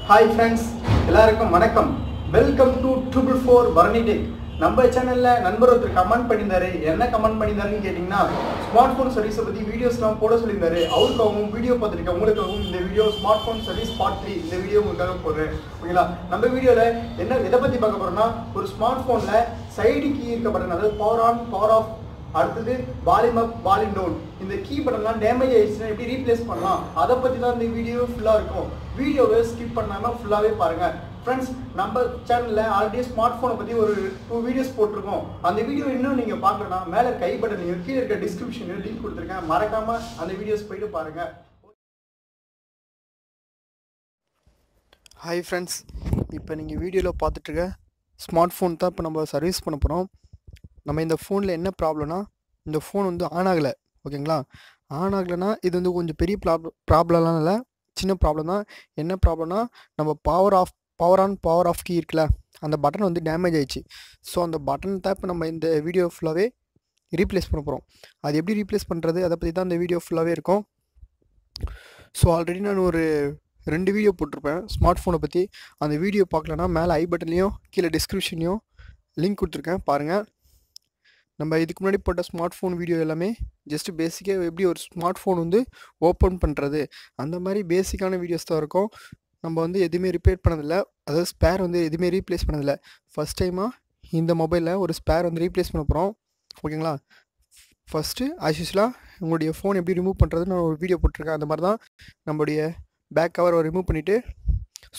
Hi friends, எல்லாருக்கும் வணக்கம். Welcome to 444 Bharani Tech. நம்ம சேனல்ல நண்பர் ஒருத்தர் கமெண்ட் பண்ணியிருந்தாரு. என்ன கமெண்ட் பண்ணியிருந்தாருன்னு கேட்டிங்கன்னா, ஸ்மார்ட் ஃபோன் சர்வீஸை பற்றி வீடியோஸ்லாம் போட சொல்லியிருந்தாரு. அவருக்காகவும் வீடியோ பார்த்துருக்க உங்களுக்காகவும் இந்த video smart phone service part 3 இந்த வீடியோ உங்களுக்காக போடுறேன். ஓகேங்களா? நம்ம வீடியோவில் என்ன எதை பற்றி பார்க்க போகிறோம்னா, ஒரு ஸ்மார்ட் ஃபோனில் சைடு கீ இருக்க பட்டன், அதாவது பவர் ஆன் பவர் ஆஃப், அடுத்தது வால்யூம் அப் வால்யூம் டவுன், இந்த கீ பட்டன்லாம் டேமேஜ் ஆயிடுச்சுன்னா எப்படி ரீப்ளேஸ் பண்ணலாம், அதை பற்றி தான் இந்த வீடியோ ஃபுல்லாக இருக்கும். வீடியோவை ஸ்கிப் பண்ணாமல் ஃபுல்லாகவே பாருங்கள். ஃப்ரெண்ட்ஸ், நம்ம சேனலில் ஆல்ரெடி ஸ்மார்ட் ஃபோனை பற்றி ஒரு 2 வீடியோஸ் போட்டிருக்கோம். அந்த வீடியோ இன்னும் நீங்கள் பார்க்கணும்னா மேலே கை பட்டன் கீழே இருக்க டிஸ்கிரிப்ஷனில் லிங்க் கொடுத்துருக்கேன். மறக்காமல் அந்த வீடியோஸ் போயிட்டு பாருங்கள். ஹாய் ஃப்ரெண்ட்ஸ், இப்போ நீங்கள் வீடியோவில் பார்த்துட்ருக்க ஸ்மார்ட் ஃபோன் தான் இப்போ நம்ம சர்வீஸ் பண்ண போகிறோம். நம்ம இந்த ஃபோனில் என்ன ப்ராப்ளம்னா, இந்த ஃபோன் வந்து ஆன் ஆகலை. ஓகேங்களா? ஆன் ஆகலைன்னா இது வந்து கொஞ்சம் பெரிய ப்ராப்ளம்லாம் இல்லை, சின்ன ப்ராப்ளம் தான். என்ன ப்ராப்ளம்னா, நம்ம power on power off key இருக்குல்ல, அந்த பட்டன் வந்து டேமேஜ் ஆயிடுச்சு. ஸோ அந்த பட்டன் தான் இப்போ நம்ம இந்த வீடியோ ஃபுல்லாகவே ரீப்ளேஸ் பண்ண போகிறோம். அது எப்படி ரீப்ளேஸ் பண்ணுறது, அதை பற்றி தான் இந்த வீடியோ ஃபுல்லாகவே இருக்கும். ஸோ ஆல்ரெடி நான் ஒரு 2 வீடியோ போட்டிருப்பேன் ஸ்மார்ட் ஃபோனை பற்றி. அந்த வீடியோ பார்க்கலன்னா மேலே ஐ பட்டன்லேயும் கீழே டிஸ்கிரிப்ஷன்லேயும் லிங்க் கொடுத்துருக்கேன், பாருங்கள். நம்ம இதுக்கு முன்னாடி போட்ட ஸ்மார்ட் ஃபோன் வீடியோ எல்லாமே ஜஸ்ட்டு பேசிக்காக எப்படி ஒரு ஸ்மார்ட் ஃபோன் வந்து ஓப்பன் பண்ணுறது, அந்த மாதிரி பேசிக்கான வீடியோஸ் தான் இருக்கும். நம்ம வந்து எதுவுமே ரிப்பேர் பண்ணதில்லை, அதாவது ஸ்பேர் வந்து எதுவுமே ரீப்ளேஸ் பண்ணதில்லை. ஃபஸ்ட் டைமாக இந்த மொபைலில் ஒரு ஸ்பேர் வந்து ரீப்ளேஸ் பண்ண போகிறோம். ஓகேங்களா? ஃபஸ்ட்டு ஆஸ் யூஸ்வலாக உங்களுடைய ஃபோன் எப்படி ரிமூவ் பண்ணுறது நான் ஒரு வீடியோ போட்டிருக்கேன். அந்த மாதிரி தான் நம்மளுடைய பேக் கவரை ரிமூவ் பண்ணிவிட்டு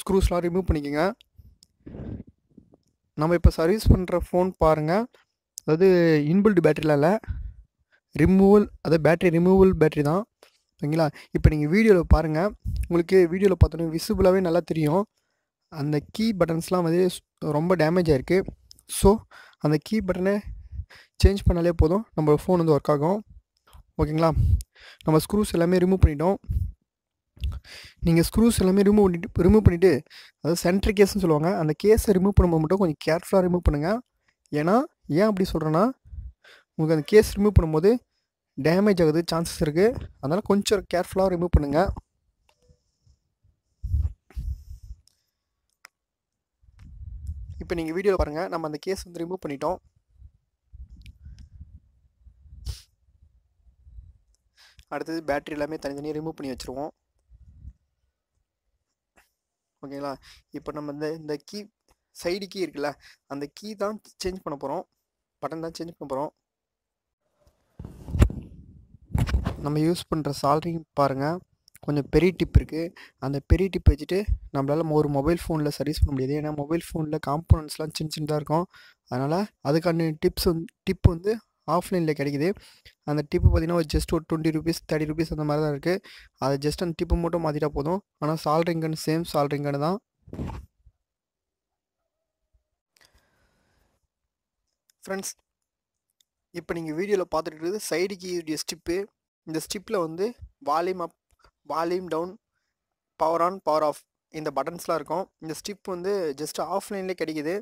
ஸ்க்ரூஸ்லாம் ரிமூவ் பண்ணிக்கோங்க. நம்ம இப்போ சர்வீஸ் பண்ணுற ஃபோன் பாருங்கள், அதாவது இன்பில்ட் பேட்டரிலாம் இல்லை, அதாவது பேட்டரி ரிமூவல் பேட்டரி தான். ஓகேங்களா? இப்போ நீங்கள் வீடியோவில் பாருங்கள், உங்களுக்கு வீடியோவில் பார்த்தோன்னே விசிபிளாகவே நல்லா தெரியும். அந்த கீ பட்டன்ஸ்லாம் வந்து ரொம்ப டேமேஜ் ஆகிருக்கு. ஸோ அந்த கீ பட்டனை சேஞ்ச் பண்ணாலே போதும், நம்ம ஃபோன் வந்து ஒர்க் ஆகும். ஓகேங்களா? நம்ம ஸ்க்ரூஸ் எல்லாமே ரிமூவ் பண்ணிட்டோம். நீங்கள் ஸ்க்ரூஸ் எல்லாமே ரிமூவ் பண்ணிவிட்டு, அதாவது சென்ட்ரு கேஸ்ன்னு சொல்லுவாங்க, அந்த கேஸை ரிமூவ் பண்ணும்போது மட்டும் கொஞ்சம் கேர்ஃபுல்லாக ரிமூவ் பண்ணுங்கள். ஏன் அப்படி சொல்கிறேன்னா, உங்களுக்கு அந்த கேஸ் ரிமூவ் பண்ணும்போது டேமேஜ் ஆகுது சான்சஸ் இருக்குது. அதனால் கொஞ்சம் கேர்ஃபுல்லாக ரிமூவ் பண்ணுங்கள். இப்போ நீங்கள் வீடியோவில் பாருங்கள், நம்ம அந்த கேஸ் வந்து ரிமூவ் பண்ணிட்டோம். அடுத்தது பேட்டரி எல்லாமே தனித்தனியாக ரிமூவ் பண்ணி வச்சுருவோம். ஓகேங்களா? இப்போ நம்ம இந்த கீ சைடு கீ இருக்குல்ல, அந்த கீ தான் சேஞ்ச் பண்ண போகிறோம், பட்டன் தான் சேஞ்ச் பண்ண போகிறோம். நம்ம யூஸ் பண்ணுற சால்ட்ரிங் பாருங்கள், கொஞ்சம் பெரிய டிப் இருக்குது. அந்த பெரிய டிப் வச்சுட்டு நம்மளால் ஒரு மொபைல் ஃபோனில் சர்வீஸ் பண்ண முடியாது. ஏன்னா மொபைல் ஃபோனில் காம்போனன்ட்ஸ்லாம் சின்னதாக இருக்கும். அதனால் அதுக்கான டிப் வந்து ஆஃப்லைனில் கிடைக்குது. அந்த டிப்பு பார்த்திங்கன்னா ஜஸ்ட் ஒரு 20 ரூபீஸ் 30 ரூபீஸ் அந்த மாதிரி தான் இருக்குது. அதை ஜஸ்ட் அந்த டிப்பு மட்டும் மாற்றிட்டா போதும். ஆனால் சால்ட்ரிங் கன் சேம் சால்ட்ரிங் கன் தான். ஃப்ரெண்ட்ஸ், இப்போ நீங்கள் வீடியோவில் பார்த்துட்டு இருக்குது சைடு கீயுடைய ஸ்டிப்பு. இந்த ஸ்டிப்பில் வந்து volume up volume down, power on power off இந்த பட்டன்ஸ்லாம் இருக்கும். இந்த ஸ்டிப் வந்து ஜஸ்ட் ஆஃப்லைன்லேயே கிடைக்கிது.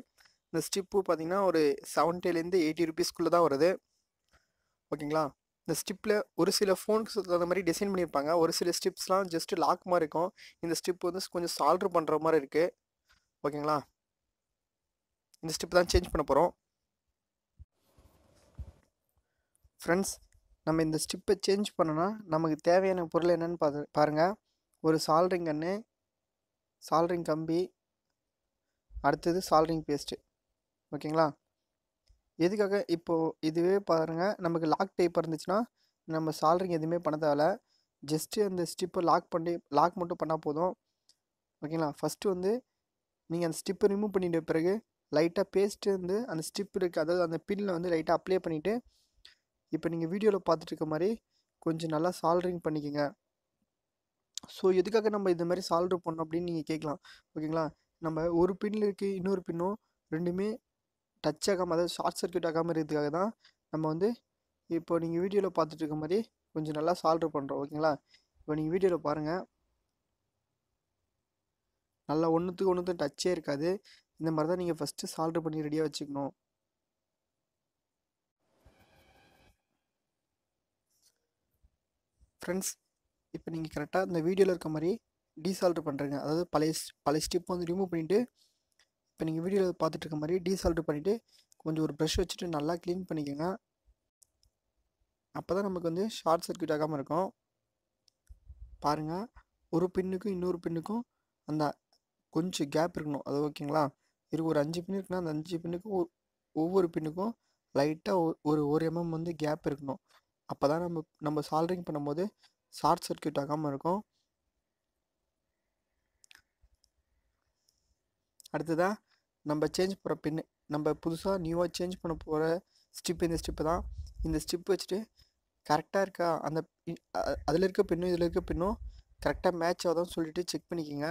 இந்த ஸ்டிப்பு பார்த்திங்கன்னா ஒரு 70லேருந்து 80 ரூபீஸ்க்குள்ளே தான் வருது. ஓகேங்களா? இந்த ஸ்டிப்பில் ஒரு சில ஃபோனுக்கு அந்த மாதிரி டிசைன் பண்ணியிருப்பாங்க. ஒரு சில ஸ்டிப்ஸ்லாம் ஜஸ்ட்டு லாக் மாதிரி இருக்கும். இந்த ஸ்டிப் வந்து கொஞ்சம் சால்ட்ரு பண்ணுற மாதிரி இருக்குது. ஓகேங்களா? இந்த ஸ்டிப் தான் சேஞ்ச் பண்ண போகிறோம். ஃப்ரெண்ட்ஸ், நம்ம இந்த ஸ்டிப்பை சேஞ்ச் பண்ணோன்னா நமக்கு தேவையான பொருள் என்னென்னு பாருங்கள். ஒரு சால்ட்ரிங் கன்று, சால்ட்ரிங் கம்பி, அடுத்தது சால்ட்ரிங் பேஸ்ட்டு. ஓகேங்களா? எதுக்காக இப்போது இதுவே பாருங்கள், நமக்கு லாக் டைப் இருந்துச்சுன்னா நம்ம சால்ட்ரிங் எதுவுமே பண்ண தேவையில்ல. ஜஸ்ட்டு அந்த ஸ்டிப்பை லாக் மட்டும் பண்ணால் போதும். ஓகேங்களா? ஃபஸ்ட்டு வந்து நீங்கள் அந்த ஸ்டிப்பை ரிமூவ் பண்ணிட்ட பிறகு லைட்டாக பேஸ்ட்டு வந்து அந்த ஸ்டிப் இருக்குது, அதாவது அந்த பின்னில் வந்து லைட்டாக அப்ளை பண்ணிவிட்டு, இப்போ நீங்கள் வீடியோவில் பார்த்துட்டு இருக்க மாதிரி கொஞ்சம் நல்லா சால்ட்ரிங் பண்ணிக்கோங்க. ஸோ எதுக்காக நம்ம இந்த மாதிரி சால்ட்ரு பண்ணோம் அப்படின்னு நீங்கள் கேட்கலாம். ஓகேங்களா? நம்ம ஒரு பின்னில் இருக்குது, இன்னொரு பின்னும் ரெண்டுமே டச் ஆகாமல், அதாவது ஷார்ட் சர்க்யூட் ஆகாமல் இருக்கிறதுக்காக தான் நம்ம வந்து இப்போ நீங்கள் வீடியோவில் பார்த்துட்டு இருக்க மாதிரி கொஞ்சம் நல்லா சால்ட்ரு பண்ணுறோம். ஓகேங்களா? இப்போ நீங்கள் வீடியோவில் பாருங்கள், நல்லா ஒன்றுத்துக்கு டச்சே இருக்காது. இந்த மாதிரி தான் நீங்கள் ஃபஸ்ட்டு சால்ட்ரு பண்ணி ரெடியாக வச்சுக்கணும். ஃப்ரெண்ட்ஸ், இப்போ நீங்கள் கரெக்டாக இந்த வீடியோவில் இருக்க மாதிரி டீசால்டர் பண்ணுறேங்க. அதாவது பழைய ஸ்டிப் வந்து ரிமூவ் பண்ணிவிட்டு இப்போ நீங்கள் வீடியோவில் பார்த்துட்டு இருக்க மாதிரி டீசால்டர் பண்ணிவிட்டு கொஞ்சம் ஒரு ப்ரஷ் வச்சுட்டு நல்லா க்ளீன் பண்ணிக்கோங்க. அப்போ தான் நமக்கு வந்து ஷார்ட் சர்க்யூட் ஆகாமல் இருக்கும். பாருங்கள், ஒரு பின்னுக்கும் இன்னொரு பின்னுக்கும் அந்த கொஞ்சம் கேப் இருக்கணும். அது ஓகேங்களா? இதுக்கு ஒரு 5 பின் இருக்குன்னா அந்த 5 பின்னுக்கும் ஒவ்வொரு பின்னுக்கும் லைட்டாக ஒரு எம்எம் வந்து கேப் இருக்கணும். அப்போ தான் நம்ம சால்டரிங் பண்ணும்போது ஷார்ட் சர்க்யூட் ஆகாமல் இருக்கும். அடுத்ததாக நம்ம சேஞ்ச் பண்ணுற பின்னு, நம்ம புதுசாக நியூவாக சேஞ்ச் பண்ண போகிற ஸ்டிப் இந்த ஸ்டிப்பு தான். இந்த ஸ்டிப் வச்சுட்டு கரெக்டாக இருக்கா, அந்த அதில் இருக்க பின்னும் இதில் இருக்க பின்னும் கரெக்டாக மேட்ச் ஆகுதான்னு சொல்லிட்டு செக் பண்ணிக்கோங்க.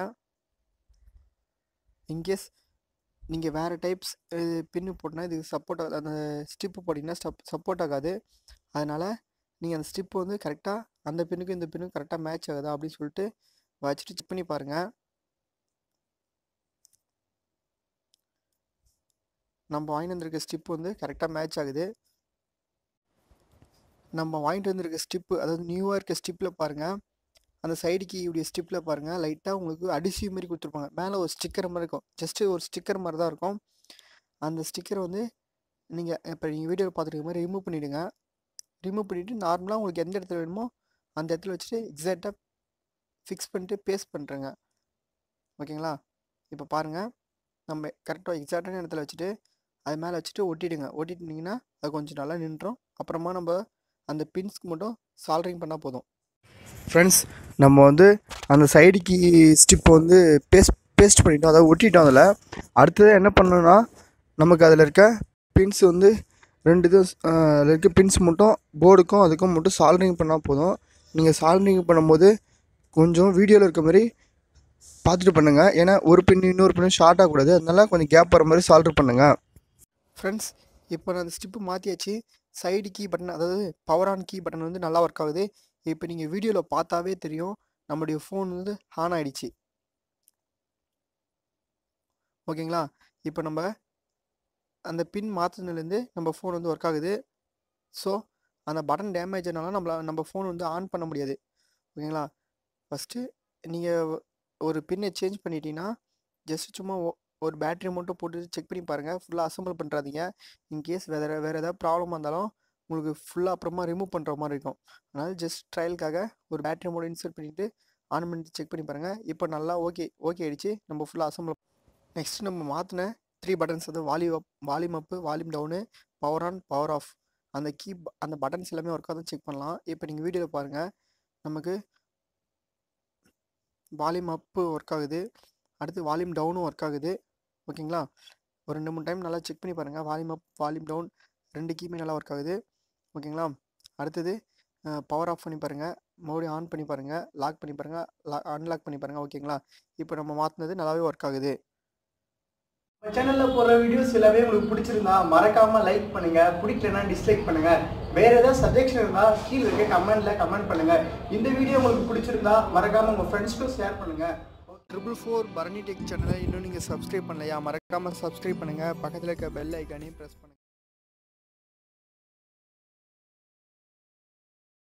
இன்கேஸ் நீங்கள் வேறு டைப்ஸ் பின்னு போட்டினா இது சப்போர்ட் ஆகாது, அந்த ஸ்டிப்பு போட்டிங்கன்னா சப்போர்ட் ஆகாது. அதனால் நீங்கள் அந்த ஸ்டிப்பு வந்து கரெக்டாக அந்த பின்னுக்கும் இந்த பின்னுக்கும் கரெக்டாக மேட்ச் ஆகுதா அப்படின்னு சொல்லிட்டு வச்சுட்டு செக் பண்ணி பாருங்கள். நம்ம வாங்கிட்டு வந்திருக்க ஸ்டிப்பு வந்து கரெக்டாக மேட்ச் ஆகுது. நம்ம வாங்கிட்டு வந்திருக்க ஸ்டிப்பு, அதாவது நியூவாக இருக்க ஸ்டிப்பில் பாருங்கள், அந்த சைடு கீயுடைய ஸ்டிப்பில் பாருங்கள், லைட்டாக உங்களுக்கு அடிசிவ் மாதிரி கொடுத்துருப்பாங்க. மேலே ஒரு ஸ்டிக்கர் மாதிரி இருக்கும், ஜஸ்ட்டு ஒரு ஸ்டிக்கர் மாதிரி தான் இருக்கும். அந்த ஸ்டிக்கரை வந்து இப்போ நீங்கள் வீடியோவில் பார்த்துருக்க மாதிரி ரிமூவ் பண்ணிவிடுங்க. ரிமூவ் பண்ணிவிட்டு நார்மலாக உங்களுக்கு எந்த இடத்துல வேணுமோ அந்த இடத்துல வச்சுட்டு எக்ஸாக்டாக ஃபிக்ஸ் பண்ணிட்டு பேஸ்ட் பண்ணுறேங்க. ஓகேங்களா? இப்போ பாருங்கள், நம்ம கரெக்டாக எக்ஸாக்டான இடத்துல வச்சுட்டு அது மேலே வச்சுட்டு ஒட்டிடுங்க. ஒட்டிட்டிங்கன்னா அது கொஞ்சம் நல்லா நின்றோம். அப்புறமா நம்ம அந்த பின்ஸ்க்கு மட்டும் சால்டரிங் பண்ணால் போதும். ஃப்ரெண்ட்ஸ், நம்ம வந்து அந்த சைடுக்கு ஸ்டிப்பை வந்து பேஸ்ட் பண்ணிட்டோம், அதாவது ஒட்டிட்டோம். அதில் அடுத்தது என்ன பண்ணணும்னா, நமக்கு அதில் இருக்க பின்ஸ் வந்து 2 இது அதில் இருக்க பின்ஸ் மட்டும் போர்டுக்கும் அதுக்கும் மட்டும் சால்டரிங் பண்ணால் போதும். நீங்கள் சால்டரிங் பண்ணும்போது கொஞ்சம் வீடியோவில் இருக்க மாதிரி பார்த்துட்டு பண்ணுங்கள். ஏன்னா ஒரு பின் இன்னொரு பின்னு ஷார்ட் ஆகக்கூடாது, அதனால கொஞ்சம் கேப் வர மாதிரி சால்டர் பண்ணுங்கள். ஃப்ரெண்ட்ஸ், இப்போ நான் அந்த ஸ்டிப்பு மாற்றியாச்சு. சைடு கீ பட்டன், அதாவது பவர் ஆன் கீ பட்டன் வந்து நல்லா ஒர்க் ஆகுது. இப்போ நீங்கள் வீடியோவில் பார்த்தாவே தெரியும் நம்முடைய ஃபோன் வந்து ஆன் ஆகிடுச்சு. ஓகேங்களா? இப்போ நம்ம அந்த பின் மாற்றினதுலேருந்து நம்ம ஃபோன் வந்து ஒர்க் ஆகுது. ஸோ அந்த பட்டன் டேமேஜ் ஆனாலும் நம்ம ஃபோன் வந்து ஆன் பண்ண முடியாது. ஓகேங்களா? ஃபஸ்ட்டு நீங்கள் ஒரு பின்னை சேஞ்ச் பண்ணிட்டீங்கன்னா ஜஸ்ட் சும்மா ஒரு பேட்டரி மட்டும் போட்டு செக் பண்ணி பாருங்கள். ஃபுல்லாக அசம்பிள் பண்ணுறாதீங்க. இன்கேஸ் வேறு ஏதாவது ப்ராப்ளமாக இருந்தாலும் உங்களுக்கு ஃபுல்லாக அப்புறமா ரிமூவ் பண்ணுற மாதிரி இருக்கும். அதனால் ஜஸ்ட் ட்ரையலுக்காக ஒரு பேட்டரி மோட் இன்சர்ட் பண்ணிவிட்டு ஆன் பண்ணிட்டு செக் பண்ணி பாருங்கள். இப்போ நல்லா ஓகே ஆகிடுச்சு. நம்ம ஃபுல்லாக அசம்பிள். நெக்ஸ்ட்டு நம்ம மாற்றின 3 பட்டன்ஸ், அது volume up, volume down, power on, power off, அந்த பட்டன்ஸ் எல்லாமே ஒர்க் ஆகுதுன்னு செக் பண்ணலாம். இப்போ நீங்கள் வீடியோவில் பாருங்கள், நமக்கு வால்யூம் அப்பு ஒர்க் ஆகுது, அடுத்து வால்யூம் டவுனும் ஒர்க் ஆகுது. ஓகேங்களா? ஒரு 2-3 டைம் நல்லா செக் பண்ணி பாருங்கள். வால்யூம் அப், வால்யூம் டவுன் 2 கீயுமே நல்லா ஒர்க் ஆகுது. ஓகேங்களா? அடுத்தது பவர் ஆஃப் பண்ணி பாருங்கள், மறுபடியும் ஆன் பண்ணி பாருங்கள், லாக் பண்ணி பாருங்கள், அன்லாக் பண்ணி பாருங்கள். ஓகேங்களா? இப்போ நம்ம மாற்றினது நல்லாவே ஒர்க் ஆகுது. நம்ம சேனலில் போடுற வீடியோஸ் எல்லாமே உங்களுக்கு பிடிச்சிருந்தா மறக்காமல் லைக் பண்ணுங்கள், பிடிக்கலன்னா டிஸ்லைக் பண்ணுங்கள். வேறு ஏதாவது சஜெக்ஷன் இருந்தால் கீழே இருக்க கமெண்ட் பண்ணுங்கள். இந்த வீடியோ உங்களுக்கு பிடிச்சிருந்தா மறக்காமல் உங்கள் ஃப்ரெண்ட்ஸ்க்கும் ஷேர் பண்ணுங்கள். 444 பரணி டெக் சேனலை இன்னும் நீங்கள் சப்ஸ்கிரைப் பண்ணலையா? மறக்காமல் சப்ஸ்கிரைப் பண்ணுங்கள். பக்கத்தில் இருக்க பெல் ஐக்கானையும் ப்ரெஸ் பண்ணுங்கள்.